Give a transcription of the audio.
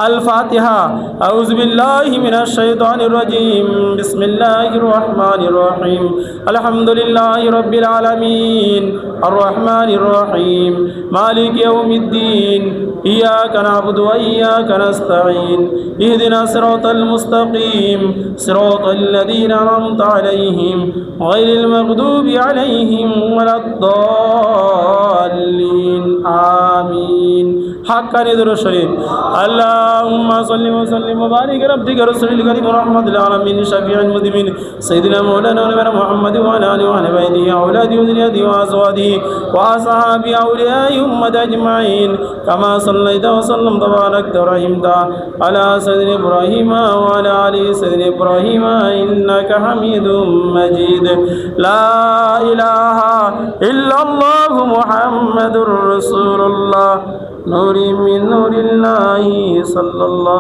الفاتحة. أعوذ بالله من الشيطان الرجيم. بسم الله الرحمن الرحيم. الحمد لله رب العالمين الرحمن الرحيم مالك يوم الدين. إياك نعبد وإياك نستعين. اهدنا الصراط المستقيم صراط الذين أنعمت عليهم غير المغضوب عليهم ولا الضالين. آمين. حقا ندر الشريف. اللهم صل وسلم وبارك ربك رسول الكريم ورحمة العالمين شفيع المذنبين سيدنا مولانا ونبينا محمد وعلى آله وعلى بيته أولاده وذريته وأزواجه وأصحابه أولياء أمة أجمعين كما صليت وسلمت وباركت ورحمت على سيدنا إبراهيم وعلى آل سيدنا إبراهيم إنك حميد مجيد. لا إله إلا الله محمد رسول الله نور من نور الله صلى الله